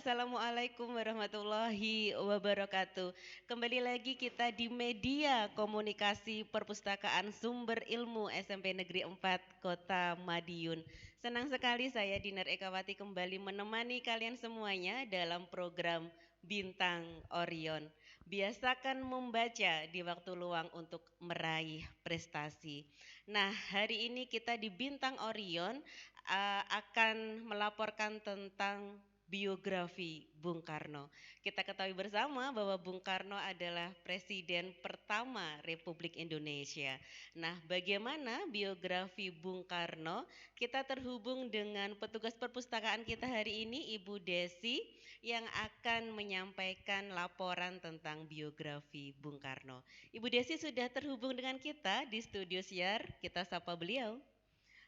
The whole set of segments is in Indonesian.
Assalamualaikum warahmatullahi wabarakatuh. Kembali lagi kita di media komunikasi perpustakaan sumber ilmu SMP Negeri 4 Kota Madiun. Senang sekali saya Dinar Ekawati kembali menemani kalian semuanya dalam program Bintang Orion. Biasakan membaca di waktu luang untuk meraih prestasi. Nah, hari ini kita di Bintang Orion akan melaporkan tentang biografi Bung Karno. Kita ketahui bersama bahwa Bung Karno adalah presiden pertama Republik Indonesia. Nah, bagaimana biografi Bung Karno? Kita terhubung dengan petugas perpustakaan kita hari ini, Ibu Desi, yang akan menyampaikan laporan tentang biografi Bung Karno. Ibu Desi sudah terhubung dengan kita di studio siar. Kita sapa beliau.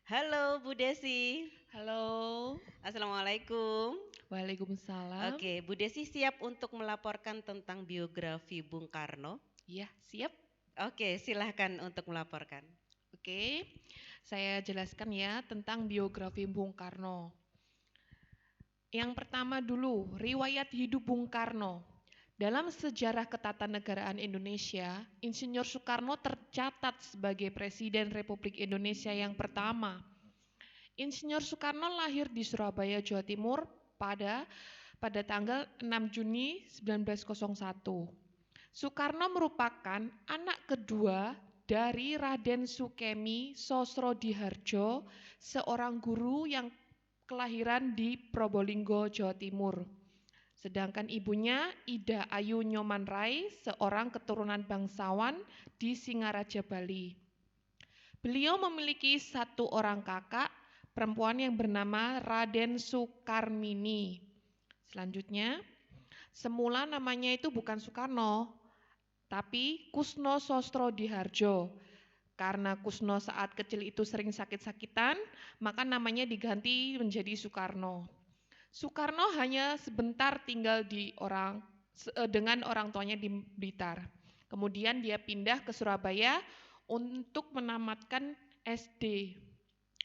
Halo Bu Desi. Halo, Assalamualaikum. Waalaikumsalam. Oke, Bu Desi siap untuk melaporkan tentang biografi Bung Karno? Iya, siap. Oke, silahkan untuk melaporkan. Oke, saya jelaskan ya tentang biografi Bung Karno. Yang pertama dulu, riwayat hidup Bung Karno. Dalam sejarah ketatanegaraan Indonesia, Insinyur Soekarno tercatat sebagai Presiden Republik Indonesia yang pertama. Insinyur Soekarno lahir di Surabaya, Jawa Timur pada tanggal 6 Juni 1901. Soekarno merupakan anak kedua dari Raden Sukemi Sosrodihardjo, seorang guru yang kelahiran di Probolinggo, Jawa Timur. Sedangkan ibunya Ida Ayu Nyoman Rai, seorang keturunan bangsawan di Singaraja, Bali. Beliau memiliki satu orang kakak perempuan yang bernama Raden Sukarmini. Selanjutnya, semula namanya itu bukan Soekarno, tapi Kusno Sosrodihardjo. Karena Kusno saat kecil itu sering sakit-sakitan, maka namanya diganti menjadi Soekarno. Soekarno hanya sebentar tinggal dengan orang tuanya di Blitar. Kemudian dia pindah ke Surabaya untuk menamatkan SD.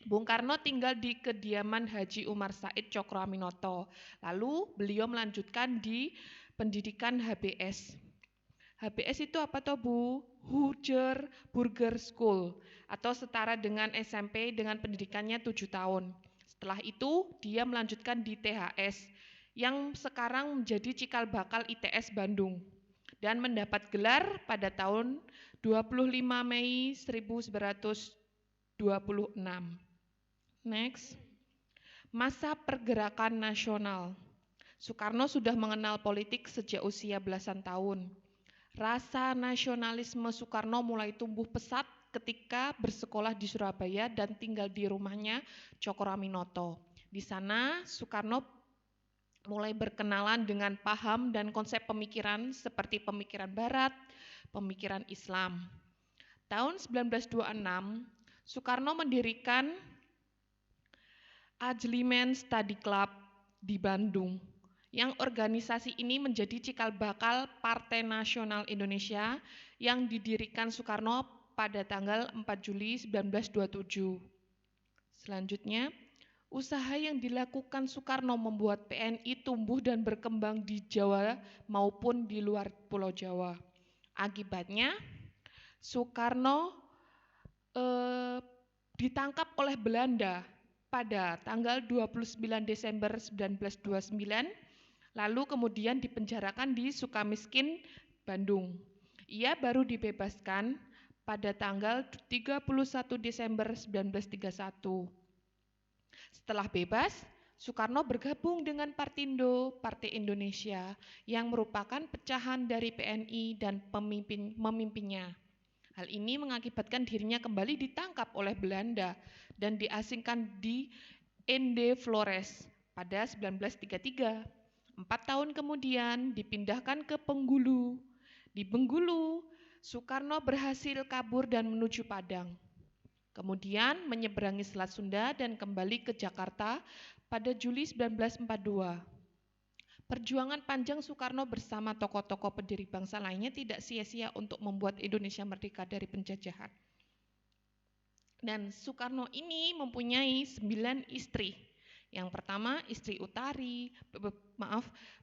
Bung Karno tinggal di kediaman Haji Umar Said Cokroaminoto. Lalu beliau melanjutkan di pendidikan HBS. HBS itu apa toh Bu? Huger Burger School atau setara dengan SMP dengan pendidikannya 7 tahun. Setelah itu dia melanjutkan di THS yang sekarang menjadi cikal bakal ITS Bandung dan mendapat gelar pada tahun 25 Mei 1926. Next. Masa pergerakan nasional. Soekarno sudah mengenal politik sejak usia belasan tahun. Rasa nasionalisme Soekarno mulai tumbuh pesat ketika bersekolah di Surabaya dan tinggal di rumahnya Cokroaminoto. Di sana Soekarno mulai berkenalan dengan paham dan konsep pemikiran seperti pemikiran Barat, pemikiran Islam. Tahun 1926, Soekarno mendirikan Ajlimen Study Club di Bandung, yang organisasi ini menjadi cikal bakal Partai Nasional Indonesia yang didirikan Soekarno pada tanggal 4 Juli 1927. Selanjutnya, usaha yang dilakukan Soekarno membuat PNI tumbuh dan berkembang di Jawa maupun di luar Pulau Jawa. Akibatnya, Soekarno ditangkap oleh Belanda pada tanggal 29 Desember 1929, lalu kemudian dipenjarakan di Sukamiskin, Bandung. Ia baru dibebaskan pada tanggal 31 Desember 1931. Setelah bebas, Soekarno bergabung dengan Partindo, Partai Indonesia, yang merupakan pecahan dari PNI dan memimpinnya. Hal ini mengakibatkan dirinya kembali ditangkap oleh Belanda dan diasingkan di Ende Flores pada 1933. 4 tahun kemudian dipindahkan ke Bengkulu. Di Bengkulu, Soekarno berhasil kabur dan menuju Padang. Kemudian menyeberangi Selat Sunda dan kembali ke Jakarta pada Juli 1942. Perjuangan panjang Soekarno bersama tokoh-tokoh pendiri bangsa lainnya tidak sia-sia untuk membuat Indonesia merdeka dari penjajahan. Dan Soekarno ini mempunyai 9 istri Yang pertama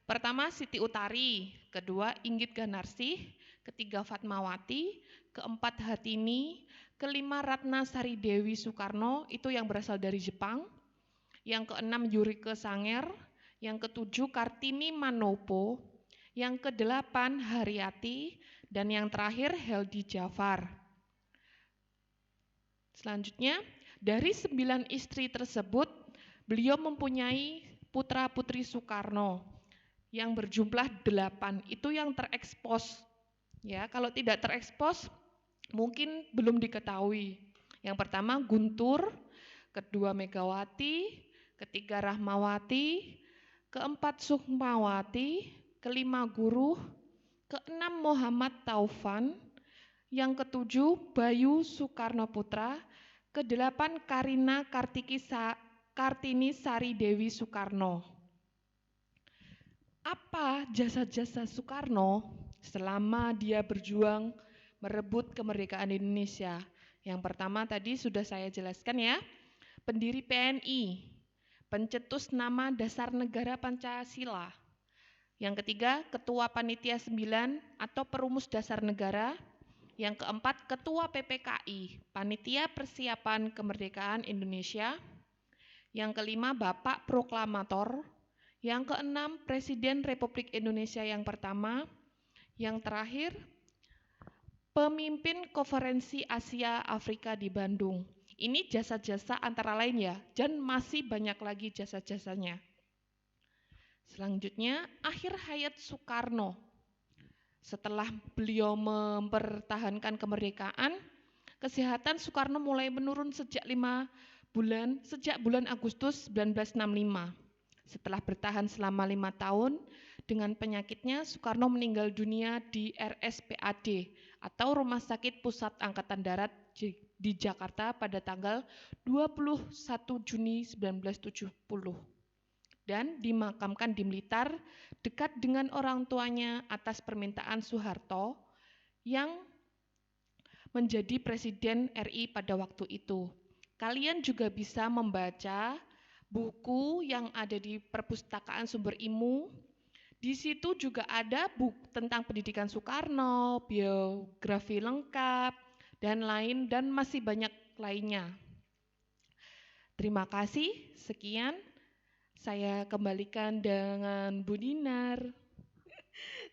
pertama Siti Utari, kedua Inggit Ganarsih, ketiga Fatmawati, keempat Hartini, kelima Ratna Sari Dewi Soekarno, itu yang berasal dari Jepang, yang keenam Yurike Sanger, yang ketujuh Kartini Manopo, yang kedelapan Haryati, dan yang terakhir Heldi Jafar. Selanjutnya, dari 9 istri tersebut, beliau mempunyai putra-putri Soekarno yang berjumlah 8, itu yang terekspos. Ya, kalau tidak terekspos, mungkin belum diketahui. Yang pertama Guntur, kedua Megawati, ketiga Rahmawati, keempat Sukmawati, kelima Guruh, keenam Muhammad Taufan, yang ketujuh Bayu Soekarno Putra, kedelapan Karina Kartini Sari Dewi Soekarno. Apa jasa-jasa Soekarno selama dia berjuang merebut kemerdekaan Indonesia? Yang pertama tadi sudah saya jelaskan ya, pendiri PNI, pencetus nama Dasar Negara Pancasila. Yang ketiga, Ketua Panitia 9 atau Perumus Dasar Negara. Yang keempat, Ketua PPKI, Panitia Persiapan Kemerdekaan Indonesia. Yang kelima, Bapak Proklamator. Yang keenam, Presiden Republik Indonesia yang pertama. Yang terakhir, Pemimpin Konferensi Asia Afrika di Bandung. Ini jasa-jasa antara lain ya, dan masih banyak lagi jasa-jasanya. Selanjutnya, akhir hayat Soekarno. Setelah beliau mempertahankan kemerdekaan, kesehatan Soekarno mulai menurun sejak bulan Agustus 1965. Setelah bertahan selama 5 tahun, dengan penyakitnya Soekarno meninggal dunia di RSPAD atau Rumah Sakit Pusat Angkatan Darat di Jakarta pada tanggal 21 Juni 1970. Dan dimakamkan di Blitar dekat dengan orang tuanya atas permintaan Soeharto yang menjadi Presiden RI pada waktu itu. Kalian juga bisa membaca buku yang ada di Perpustakaan Sumber Ilmu. Di situ juga ada buku tentang pendidikan Soekarno, biografi lengkap, dan masih banyak lainnya. Terima kasih, sekian. Saya kembalikan dengan Bu Dinar.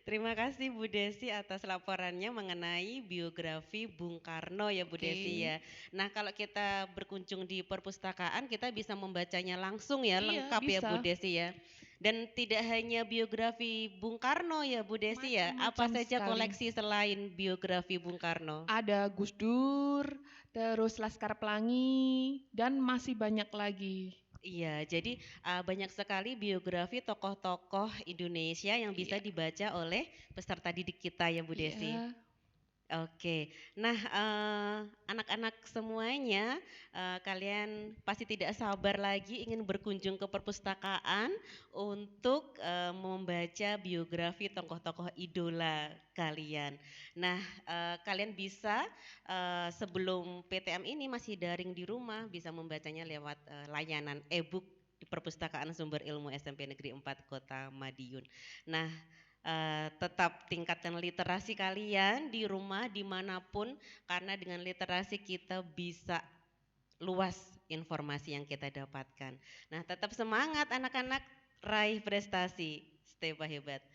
Terima kasih Bu Desi atas laporannya mengenai biografi Bung Karno ya Bu Desi ya. Nah kalau kita berkunjung di perpustakaan kita bisa membacanya langsung ya, lengkap bisa. Ya Bu Desi ya. Dan tidak hanya biografi Bung Karno ya Bu Desi ya, apa saja sekali koleksi selain biografi Bung Karno? Ada Gus Dur, terus Laskar Pelangi, dan masih banyak lagi. Iya, jadi banyak sekali biografi tokoh-tokoh Indonesia yang bisa dibaca oleh peserta didik kita ya Bu Desi. Oke, nah anak-anak semuanya kalian pasti tidak sabar lagi ingin berkunjung ke perpustakaan untuk membaca biografi tokoh-tokoh idola kalian. Nah kalian bisa sebelum PTM ini masih daring di rumah bisa membacanya lewat layanan e-book di Perpustakaan Sumber Ilmu SMP Negeri 4 Kota Madiun. Nah tetap tingkatkan literasi kalian di rumah dimanapun karena dengan literasi kita bisa luas informasi yang kita dapatkan. Nah tetap semangat anak-anak, raih prestasi, stay hebat.